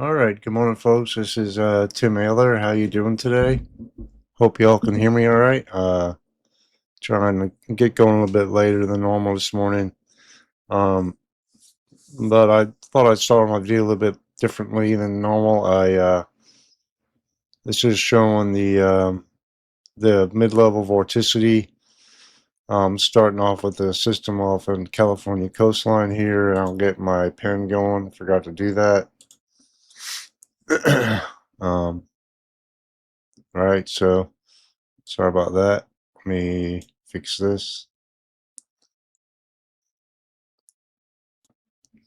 All right, good morning, folks. This is Tim Ealer. How you doing today? Hope you all can hear me all right. Trying to get going a little bit later than normal this morning. Um, but I thought I'd start my video a little bit differently than normal. This is showing the mid-level vorticity. Starting off with the system off in California coastline here, and I'll get my pen going. Forgot to do that. All right, so sorry about that. Let me fix this.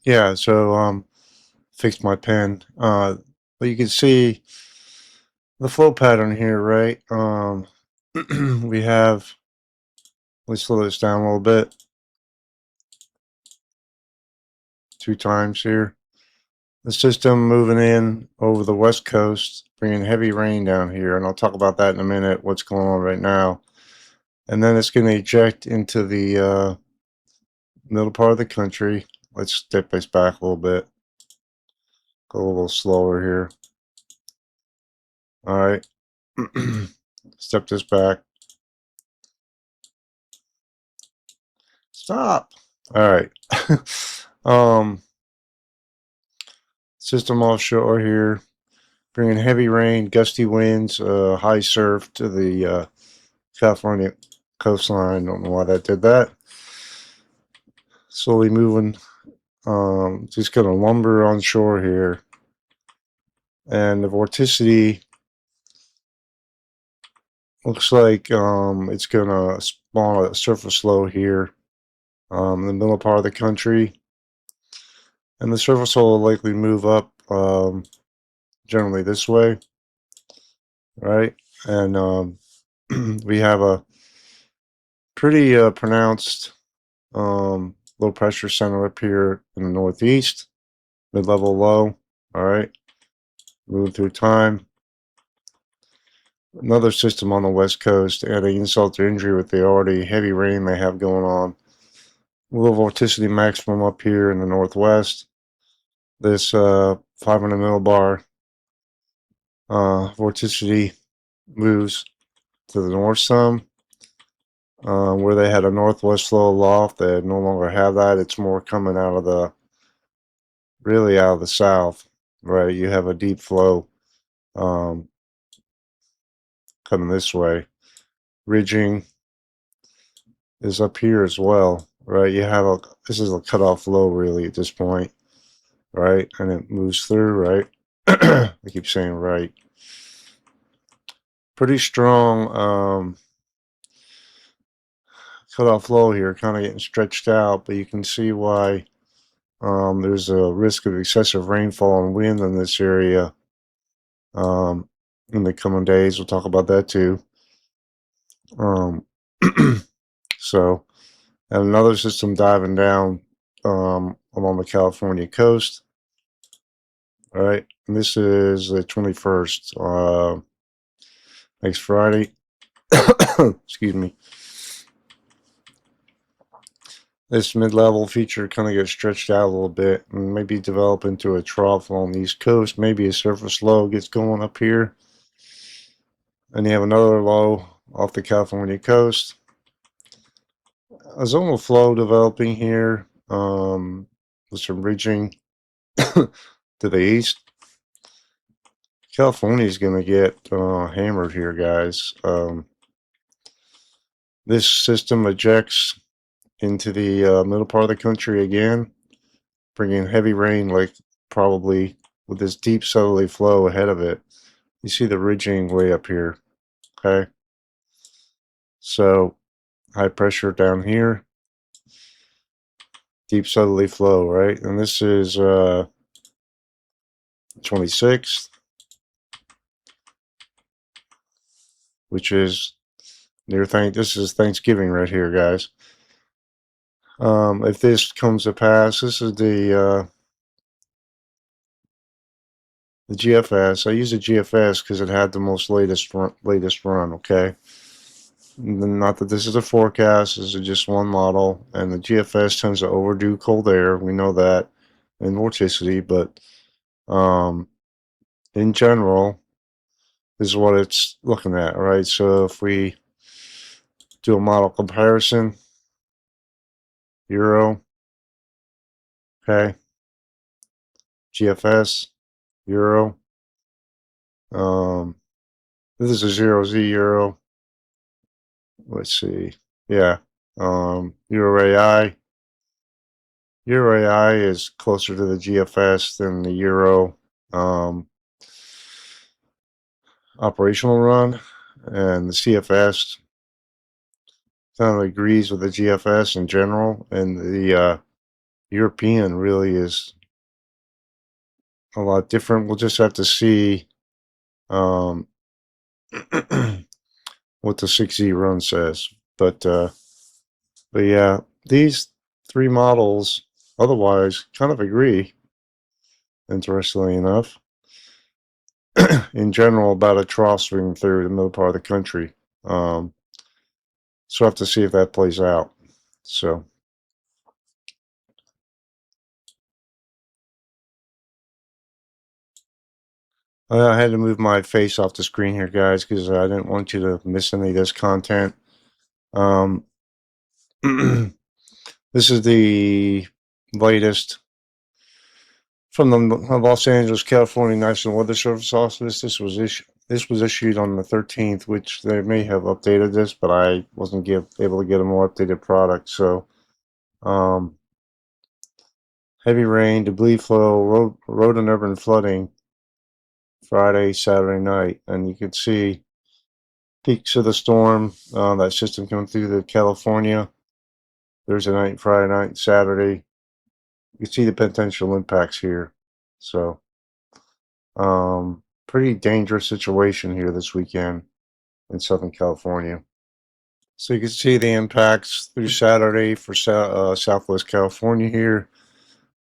Yeah, so fixed my pen. But you can see the flow pattern here, right? We have, let's slow this down a little bit, 2 times here. The system moving in over the west coast, bringing heavy rain down here, and I'll talk about that in a minute, what's going on right now. And then it's going to eject into the middle part of the country. Let's step this back a little bit, go a little slower here. All right, step this back. Stop. All right. um, System offshore here, bringing heavy rain, gusty winds, high surf to the California coastline. Don't know why that did that. Slowly moving. Just going to lumber on shore here. And the vorticity looks like it's going to spawn a surface low here in the middle part of the country. And the surface low will likely move up generally this way, right? And we have a pretty pronounced low pressure center up here in the northeast, mid-level low. All right, moving through time. Another system on the west coast, adding insult to injury with the already heavy rain they have going on. A little vorticity maximum up here in the northwest. This 500 millibar vorticity moves to the north some. Where they had a northwest flow aloft, they no longer have that. It's more coming out of the, really out of the south, right? You have a deep flow um, coming this way. Ridging is up here as well, right? You have a, this is a cutoff low really at this point, right? And it moves through, right? I keep saying right. Pretty strong cutoff low here, kind of getting stretched out, but you can see why there's a risk of excessive rainfall and wind in this area in the coming days. We'll talk about that too. Um, so, and another system diving down along the California coast. All right, and this is the 21st, next Friday. Excuse me. This mid-level feature kind of gets stretched out a little bit and maybe develop into a trough along the East Coast. Maybe a surface low gets going up here. And you have another low off the California coast. A zonal flow developing here with some ridging to the east. California is going to get hammered here, guys. This system ejects into the middle part of the country again, bringing heavy rain, like probably with this deep southerly flow ahead of it. You see the ridging way up here, okay? So high pressure down here, deep southerly flow, right? And this is 26th, which is near this is Thanksgiving right here, guys. If this comes to pass, this is the GFS. I use the GFS because it had the most latest run. Okay, not that this is a forecast. This is just one model, and the GFS tends to overdo cold air. We know that, and vorticity, but in general, is what it's looking at, right? So if we do a model comparison, Euro, okay, GFS, Euro, this is a 0Z Euro. Let's see, yeah, Euro AI. Euro AI is closer to the GFS than the Euro operational run, and the CFS kind of agrees with the GFS in general, and the European really is a lot different. We'll just have to see um, what the 6Z run says. But yeah, these three models otherwise kind of agree, interestingly enough, in general about a trough swing through the middle part of the country. So I have to see if that plays out. So I had to move my face off the screen here, guys, because I didn't want you to miss any of this content. Um, this is the latest from the Los Angeles, California National Weather Service office. This was issued on the 13th, which they may have updated this, but I wasn't able to get a more updated product. So, heavy rain, debris flow, road and urban flooding, Friday, Saturday night, and you can see peaks of the storm, that system coming through the California Thursday night, Friday night, Saturday. You see the potential impacts here. So, pretty dangerous situation here this weekend in Southern California. So you can see the impacts through Saturday for Southwest California here.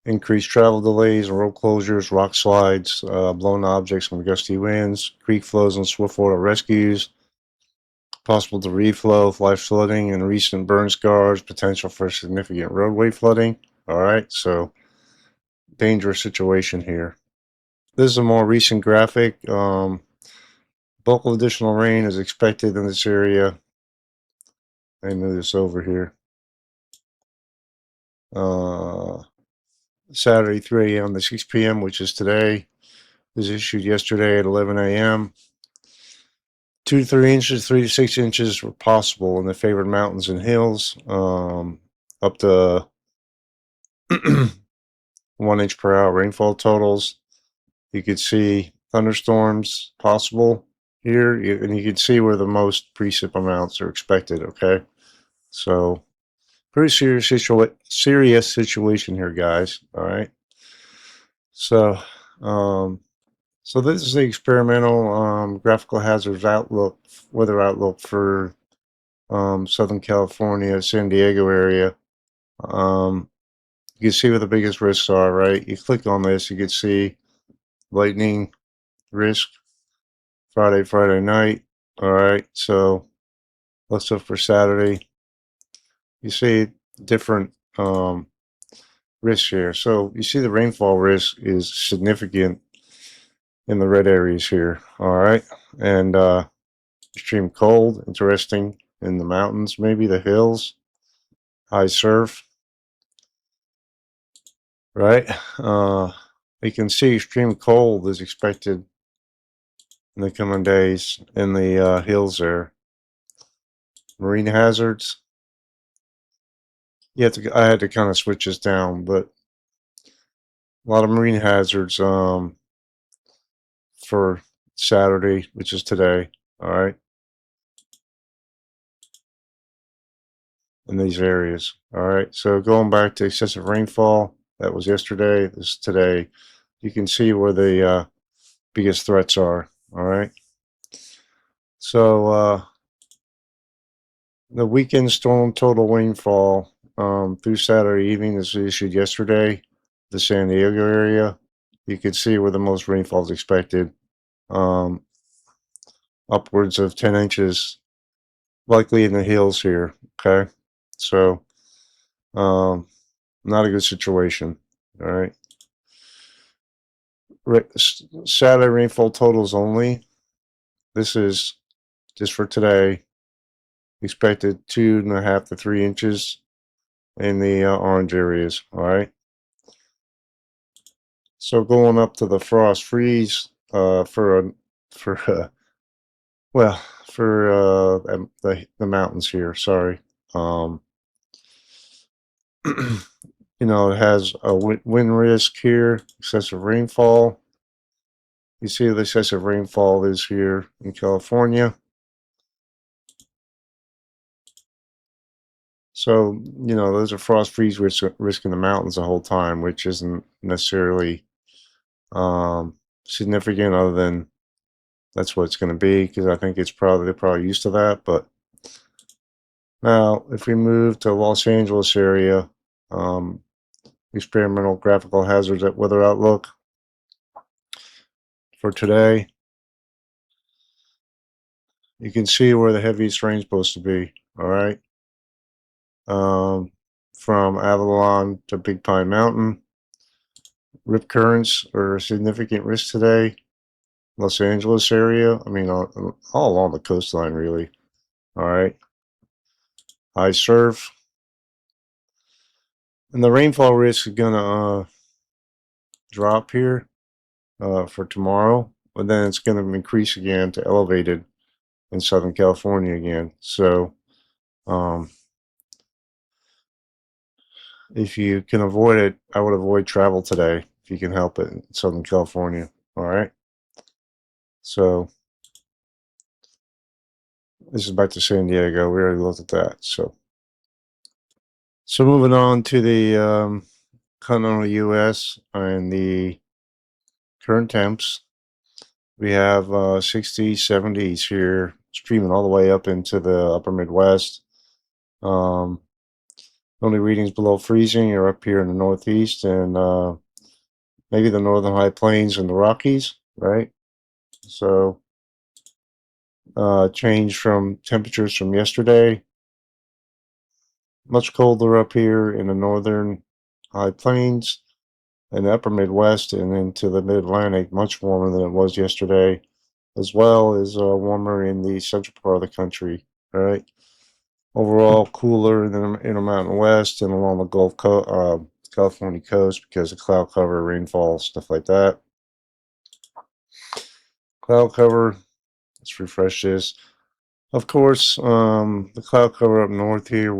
Increased travel delays, road closures, rock slides, blown objects from gusty winds, creek flows and swift water rescues, possible debris flow, flash flooding, and recent burn scars, potential for significant roadway flooding. All right, so dangerous situation here. This is a more recent graphic. Bulk of additional rain is expected in this area. I move this over here. Saturday 3 a.m. to 6 p.m., which is today, was issued yesterday at 11 a.m. 2 to 3 inches, 3 to 6 inches were possible in the favored mountains and hills, up to 1 inch per hour rainfall totals. You could see thunderstorms possible here, and you can see where the most precip amounts are expected. Okay, so pretty serious situation here, guys. All right, so so this is the experimental graphical hazards outlook, weather outlook for Southern California, San Diego area. You can see where the biggest risks are, right? You click on this, you can see lightning risk Friday night. All right, so let's look for Saturday. You see different risks here. So you see the rainfall risk is significant in the red areas here. All right, and extreme cold, interesting in the mountains, maybe the hills, high surf, right? You can see extreme cold is expected in the coming days in the hills there. Marine hazards. I had to kind of switch this down, but a lot of marine hazards for Saturday, which is today. All right, in these areas. All right, so going back to excessive rainfall, that was yesterday. This is today. You can see where the biggest threats are. All right, so the weekend storm total rainfall through Saturday evening is issued yesterday. The San Diego area, you can see where the most rainfall is expected. Upwards of 10 inches, likely in the hills here. Okay, so not a good situation. All right. Saturday rainfall totals only. This is just for today. Expected 2.5 to 3 inches in the orange areas. All right. So going up to the frost freeze for well for the mountains here. Sorry. Um, you know, it has a wind risk here, excessive rainfall. You see the excessive rainfall is here in California. So, you know, those are frost freeze risk in the mountains the whole time, which isn't necessarily significant other than that's what it's going to be, because I think they're probably used to that. But now, if we move to Los Angeles area, experimental graphical hazards at weather outlook for today, you can see where the heaviest rain is supposed to be. All right, from Avalon to Big Pine Mountain, rip currents are a significant risk today. Los Angeles area, I mean, all along the coastline, really. All right, high surf, and the rainfall risk is gonna drop here for tomorrow, but then it's going to increase again to elevated in Southern California again. So if you can avoid it, I would avoid travel today if you can help it in Southern California. All right. So this is back to San Diego. We already looked at that. So moving on to the continental U.S. and the current temps. We have 60s, 70s here, streaming all the way up into the upper Midwest. Only readings below freezing are up here in the Northeast and maybe the Northern High Plains and the Rockies, right? So change from temperatures from yesterday. Much colder up here in the Northern High Plains and the upper Midwest and into the Mid-Atlantic, much warmer than it was yesterday, as well as warmer in the central part of the country, right? Overall, cooler in the Intermountain West and along the Gulf Coast, California coast because of cloud cover, rainfall, stuff like that. Cloud cover, let's refresh this. Of course, the cloud cover up north here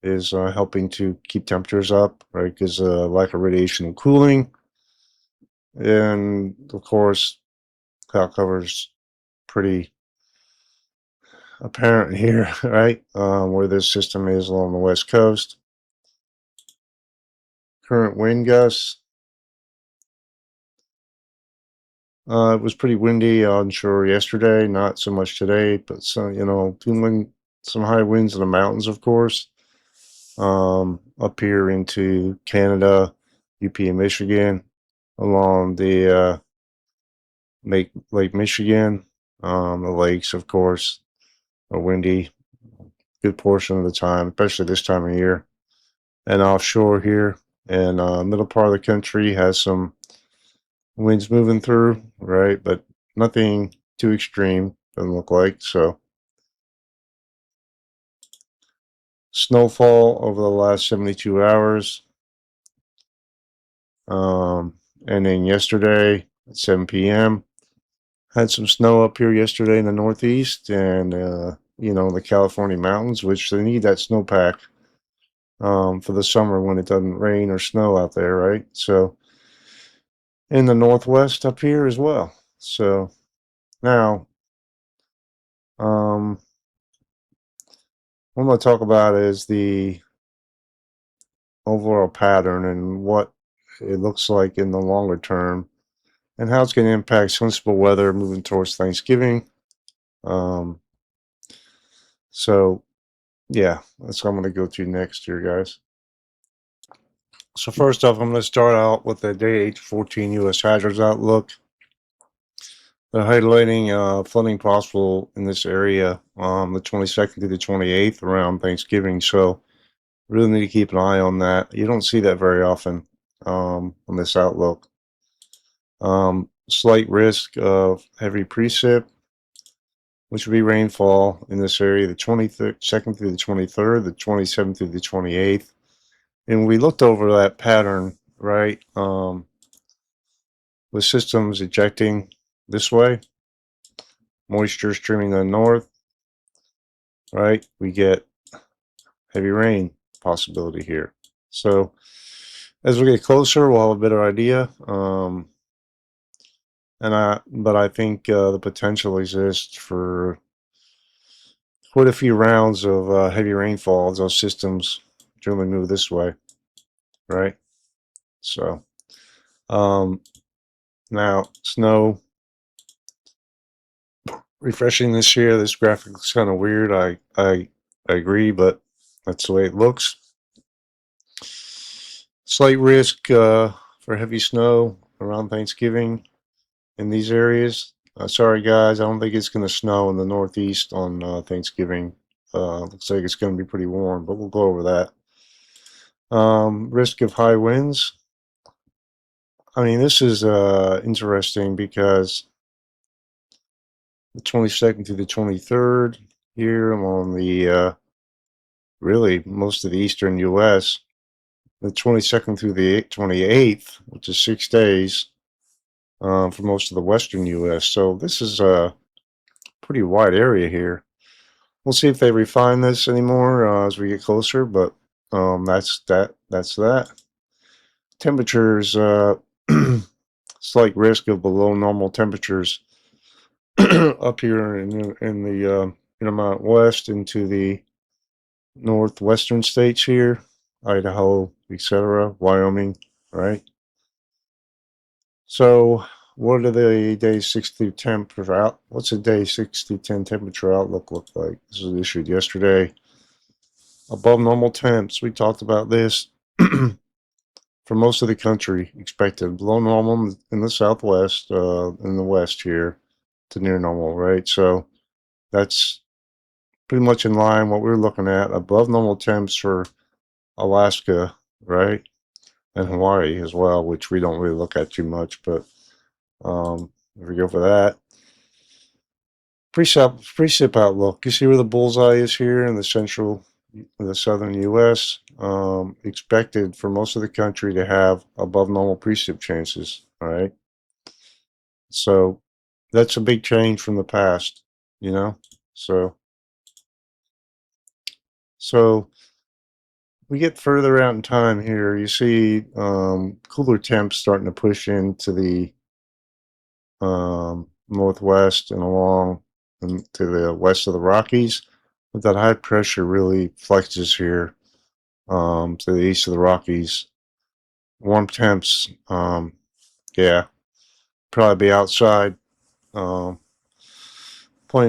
is helping to keep temperatures up, right? Because lack of radiation and cooling. And of course, cloud cover is pretty apparent here, right? Where this system is along the west coast. Current wind gusts. It was pretty windy onshore yesterday, not so much today, but some, you know, some high winds in the mountains, of course. Up here into Canada, UP and Michigan, along the Lake Michigan. The lakes, of course, are windy good portion of the time, especially this time of year. And offshore here, and middle part of the country has some winds moving through, right? But nothing too extreme, doesn't look like. So snowfall over the last 72 hours. And then yesterday at 7 p.m. had some snow up here yesterday in the Northeast and, you know, the California mountains, which they need that snowpack for the summer when it doesn't rain or snow out there, right? So in the Northwest up here as well. So now, what I'm going to talk about is the overall pattern and what it looks like in the longer term and how it's going to impact sensible weather moving towards Thanksgiving. So yeah, that's what I'm going to go to next here, guys. So first off, I'm going to start out with the day 8-14 U.S. hazards outlook. They're highlighting flooding possible in this area the 22nd through the 28th around Thanksgiving. So really need to keep an eye on that. You don't see that very often on this outlook. Slight risk of heavy precip, which would be rainfall in this area, the 22nd through the 23rd, the 27th through the 28th. And we looked over that pattern, right? With systems ejecting this way, moisture streaming to the north, right? We get heavy rain possibility here. So as we get closer, we'll have a better idea. But I think the potential exists for quite a few rounds of heavy rainfall as those systems generally move this way, right? So now snow refreshing this year. This graphic looks kind of weird. I agree, but that's the way it looks. Slight risk for heavy snow around Thanksgiving in these areas. Sorry guys, I don't think it's going to snow in the Northeast on Thanksgiving. Looks like it's going to be pretty warm, but we'll go over that. Risk of high winds. I mean, this is interesting because the 22nd through the 23rd here along the really most of the eastern U.S., the 22nd through the 28th, which is 6 days for most of the western U.S. So this is a pretty wide area here. We'll see if they refine this anymore as we get closer, but that's that. Temperatures, slight risk of below normal temperatures up here in the Intermountain West into the northwestern states here, Idaho, etc., Wyoming, right? So what are the day 6 through 10 out? What's a day 6 through 10 temperature outlook look like? This was issued yesterday. Above normal temps. We talked about this for most of the country. Expected below normal in the southwest, in the west here, to near normal, right? So that's pretty much in line what we're looking at. Above normal temps for Alaska, right, and Hawaii as well, which we don't really look at too much, but if we go for that. Precip outlook. You see where the bullseye is here in the southern U.S. Expected for most of the country to have above normal precip chances. All right, so that's a big change from the past, you know. So we get further out in time here. You see cooler temps starting to push into the northwest and along and to the west of the Rockies. But that high pressure really flexes here to the east of the Rockies. Warm temps, yeah, probably be outside playing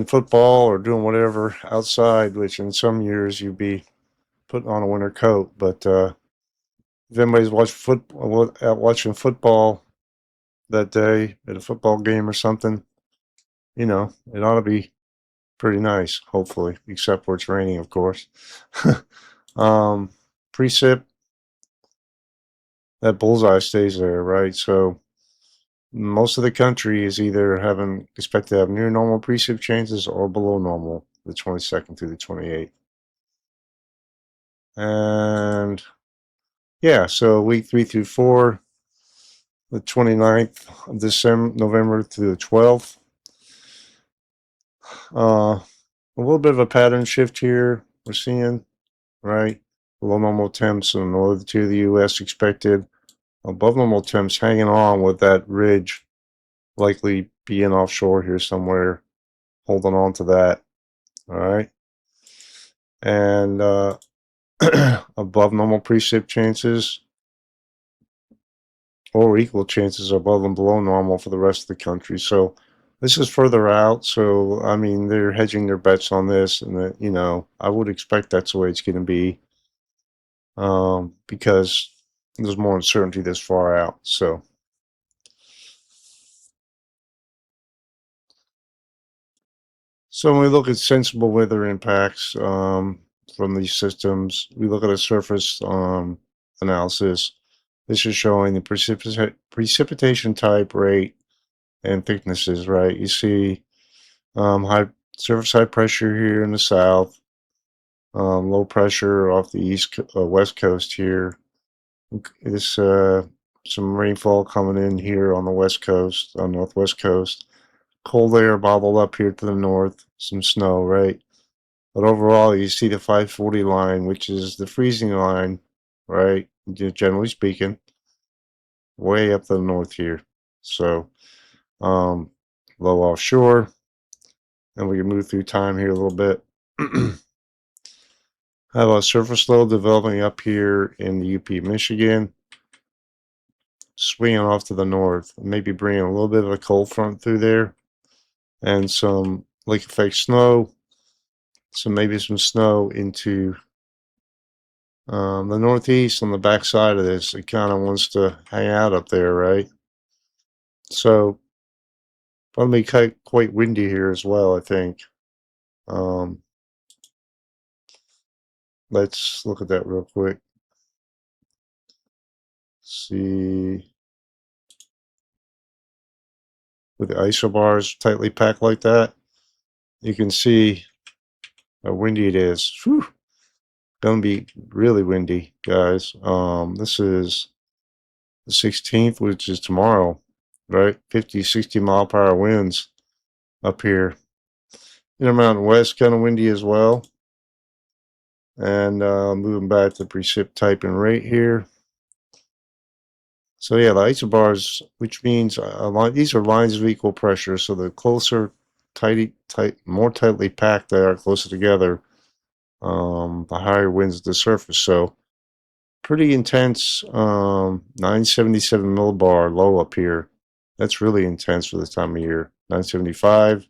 football or doing whatever outside, which in some years you'd be putting on a winter coat. But if anybody's watching football that day at a football game or something, you know, it ought to be pretty nice, hopefully, except where it's raining, of course. Precip, that bullseye stays there, right? So most of the country is either expected to have near normal precip changes or below normal, the 22nd through the 28th. And yeah, so week 3 through 4, the 29th of December, November through the 12th. A little bit of a pattern shift here we're seeing, right? Below normal temps in the northern tier of the U.S. expected. Above normal temps hanging on with that ridge, likely being offshore here somewhere, holding on to that. All right. And above normal precip chances or equal chances above and below normal for the rest of the country. So this is further out. So, I mean, they're hedging their bets on this, and that, you know, I would expect that's the way it's going to be because there's more uncertainty this far out. So when we look at sensible weather impacts from these systems, we look at a surface analysis. This is showing the precipitation type, rate, and thicknesses, right? You see high surface high pressure here in the south, low pressure off the west coast here. This some rainfall coming in here on the west coast, on northwest coast. Cold air bottled up here to the north, some snow, right? But overall, you see the 540 line, which is the freezing line, right? Generally speaking, way up to the north here. So, low offshore, and we can move through time here a little bit. Have a surface low developing up here in the UP, Michigan, swinging off to the north, maybe bringing a little bit of a cold front through there, and some lake effect snow, so maybe some snow into the northeast on the back side of this. It kind of wants to hang out up there, right? So, going to be quite windy here as well, I think. Um, let's look at that real quick. See, with the isobars tightly packed like that, you can see how windy it is. Whew. Gonna be really windy, guys. This is the 16th, which is tomorrow, right? 50, 60 mile per hour winds up here. Intermountain West, kind of windy as well. And moving back to precip type and rate here. So yeah, the isobars, which means these are lines of equal pressure. So the closer, more tightly packed they are, closer together, the higher winds at the surface. So pretty intense 977 millibar low up here. That's really intense for this time of year. 975.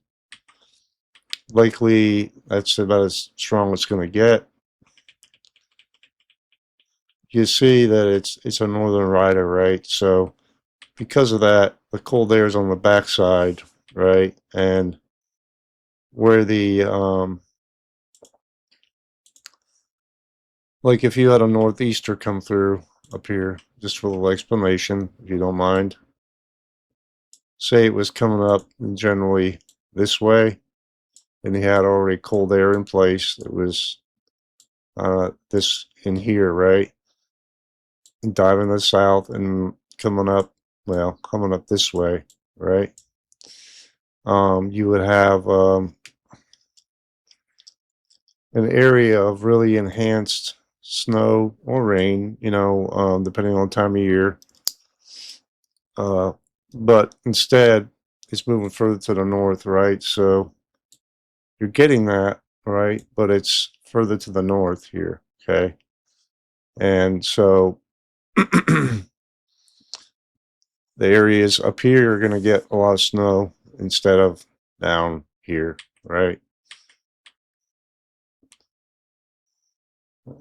Likely that's about as strong as it's going to get. You see that it's a northern rider, right? So because of that, the cold air is on the backside, right? And where the like if you had a northeaster come through up here, just for a little explanation, if you don't mind. Say it was coming up generally this way, and he had already cold air in place. It was this in here, right? And diving to the south and coming up, well, coming up this way, right? You would have an area of really enhanced snow or rain, depending on time of year. But instead, it's moving further to the north, right? So you're getting that, right? But it's further to the north here, okay? And so the areas up here are going to get a lot of snow instead of down here, right?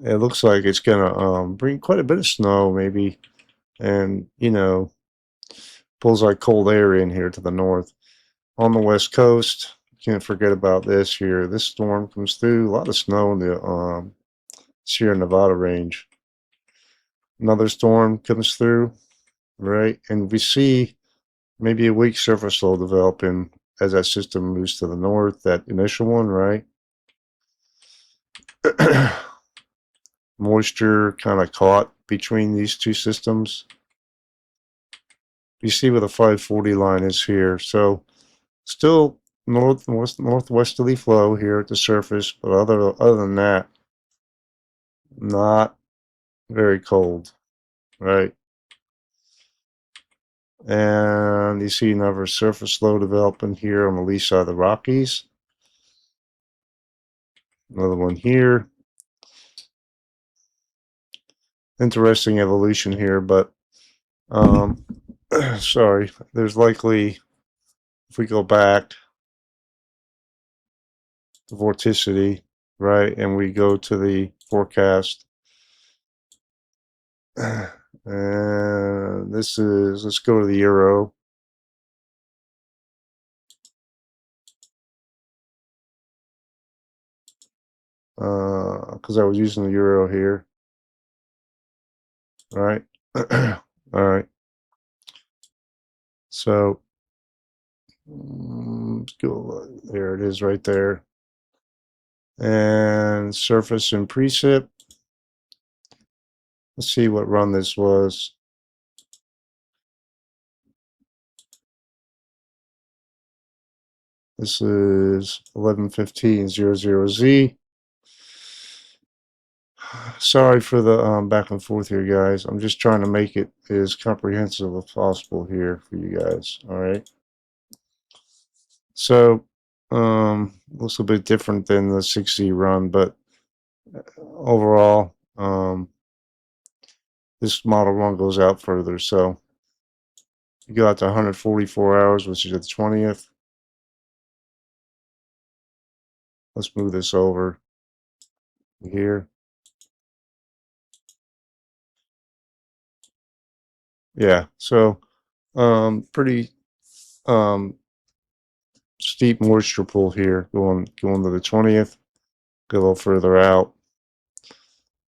It looks like it's going to bring quite a bit of snow, maybe, and, pulls like cold air in here to the north. On the west coast, can't forget about this here. This storm comes through, a lot of snow in the Sierra Nevada range. Another storm comes through, right? And we see maybe a weak surface low developing as that system moves to the north, that initial one, right? Moisture kind of caught between these two systems. You see where the 540 line is here. So still northwesterly flow here at the surface, but other than that, not very cold, right? And you see another surface low developing here on the lee side of the Rockies. Another one here. Interesting evolution here, but sorry, there's likely, if we go back to vorticity, right, and we go to the forecast, and this is, let's go to the Euro. Because I was using the Euro here, right? All right. So let's go. There it is right there. And surface and precip. Let's see what run this was. This is 11:15:00Z. Sorry for the back and forth here, guys. I'm just trying to make it as comprehensive as possible here for you guys. All right. So, looks a bit different than the 6Z run, but overall, this model run goes out further. So, you go out to 144 hours, which is the 20th. Let's move this over here. Yeah. So, pretty steep moisture pool here, going to the 20th. Go a little further out.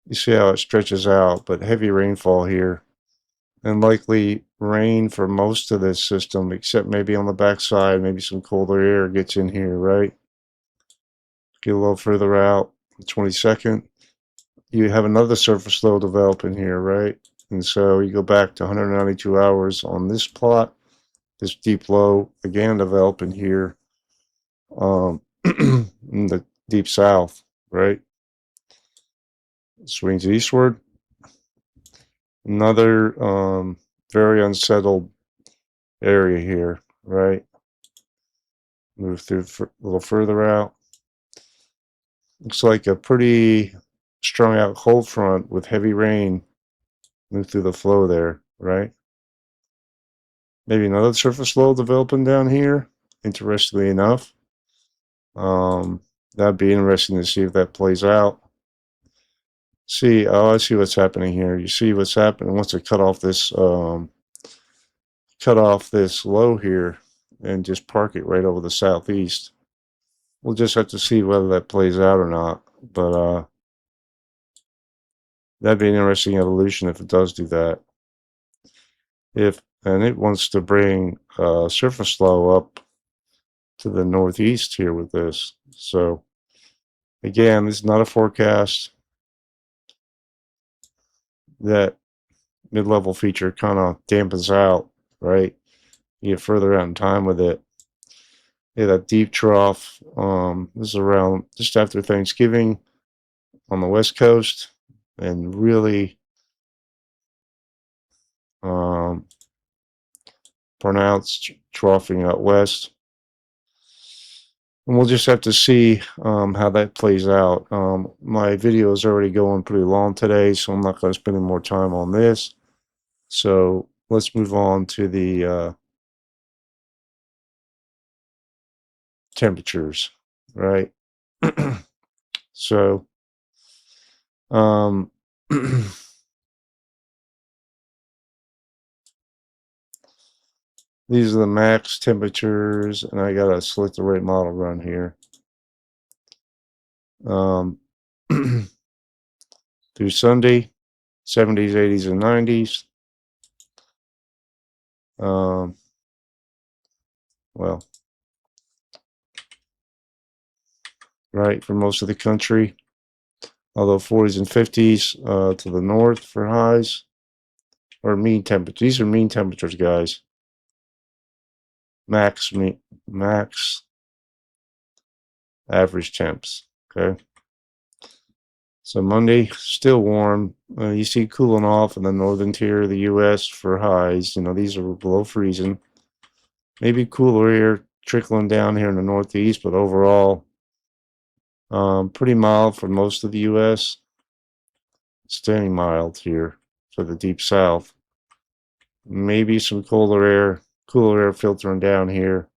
You see how it stretches out, but heavy rainfall here, and likely rain for most of this system, except maybe on the backside, maybe some colder air gets in here, right? Get a little further out, the 22nd. You have another surface low developing here, right? And so you go back to 192 hours on this plot. This deep low again developing here in the deep south, right? Swings eastward. Another very unsettled area here, right? Move through a little further out. Looks like a pretty strung out cold front with heavy rain. Move through the flow there, right? Maybe another surface low developing down here. Interestingly enough, that'd be interesting to see if that plays out. See, oh, I see what's happening here. You see what's happening once it cut off this low here and just park it right over the southeast. We'll just have to see whether that plays out or not. But that'd be an interesting evolution if it does do that. And it wants to bring surface low up to the northeast here with this. So again, this is not a forecast. That mid-level feature kind of dampens out, right? You get further out in time with it. Yeah, that deep trough. This is around just after Thanksgiving on the West Coast, and really pronounced troughing out west. And we'll just have to see how that plays out. My video is already going pretty long today, so I'm not going to spend any more time on this. So let's move on to the temperatures, right? So, these are the max temperatures, and I gotta select the right model run here. Through Sunday, 70s, 80s, and 90s. Well, right, for most of the country. Although 40s and 50s to the north for highs. Or mean temperatures. These are mean temperatures, guys. Max average temps. Okay. So Monday, still warm. You see cooling off in the northern tier of the U.S. for highs. You know, these are below freezing. Maybe cooler air trickling down here in the northeast, but overall, pretty mild for most of the U.S. Staying mild here for the deep south. Maybe some cooler air filtering down here.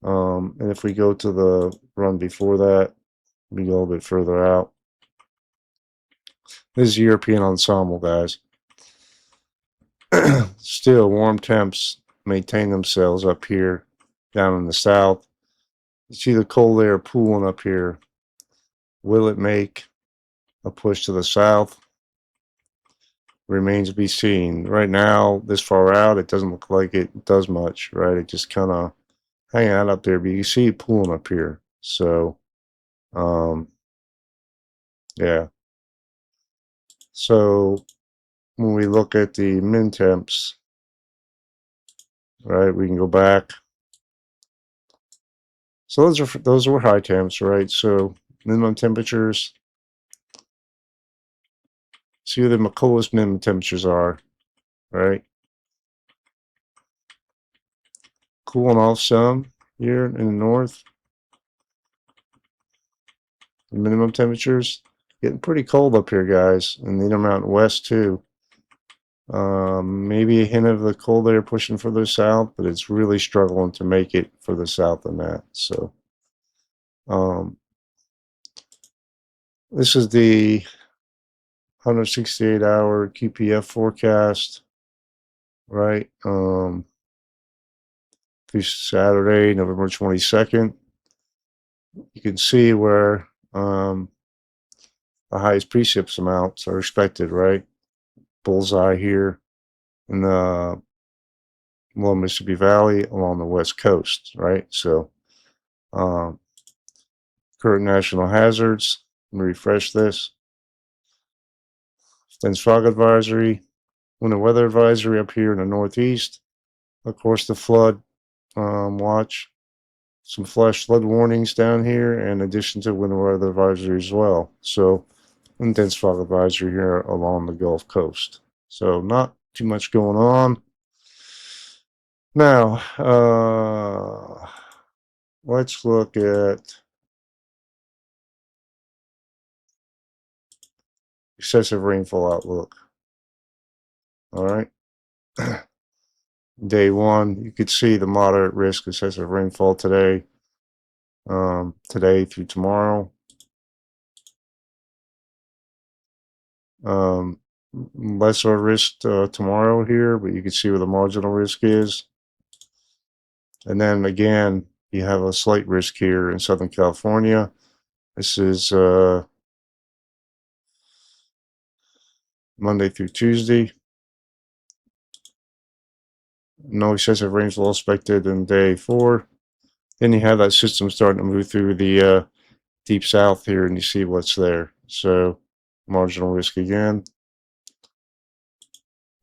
And if we go to the run before that, we go a little bit further out. This is European ensemble, guys. Still, warm temps maintain themselves up here, down in the south. You see the cold air pooling up here. Will it make a push to the south? remains to be seen. Right now, this far out, it doesn't look like it does much, right? It just kind of hanging out up there, but you see it pulling up here. So, yeah. So when we look at the min temps, right, we can go back. So those were high temps, right? So minimum temperatures. See where the coolest minimum temperatures are, right? Cooling off some here in the north. The minimum temperatures getting pretty cold up here, guys, and the Intermountain West too. Maybe a hint of the cold air pushing further south, but it's really struggling to make it further south than that. So, this is the 168-hour QPF forecast, right? Through Saturday, November 22nd. You can see where the highest precip amounts are expected, right? Bullseye here in the Lower Mississippi Valley along the west coast, right? So, current national hazards. Let me refresh this. Dense fog advisory, winter weather advisory up here in the northeast. Of course, the flood watch. Some flash flood warnings down here, in addition to winter weather advisory as well. So, intense fog advisory here along the Gulf Coast. So, not too much going on. Now, let's look at excessive rainfall outlook. All right. Day one, you could see the moderate risk excessive rainfall today, today through tomorrow. Lesser risk tomorrow here, but you can see where the marginal risk is. And then again, you have a slight risk here in Southern California. This is Monday through Tuesday. No excessive rainfall expected in day 4. Then you have that system starting to move through the deep south here, and you see what's there. So marginal risk again.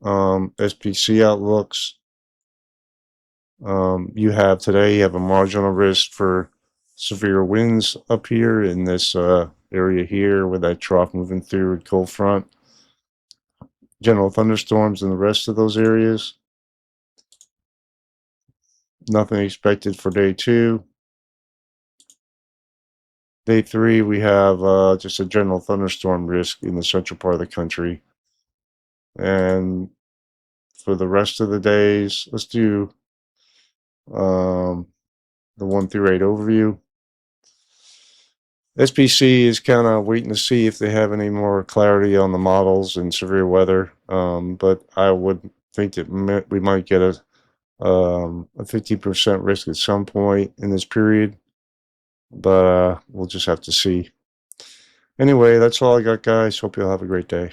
SPC outlooks. You have today, you have a marginal risk for severe winds up here in this area here with that trough moving through a cold front. General thunderstorms in the rest of those areas. Nothing expected for day 2. Day 3, we have just a general thunderstorm risk in the central part of the country. And for the rest of the days, let's do the 1 through 8 overview. SPC is kind of waiting to see if they have any more clarity on the models and severe weather, but I would think that we might get a 50% risk at some point in this period, but we'll just have to see. Anyway, that's all I got, guys. Hope you'll have a great day.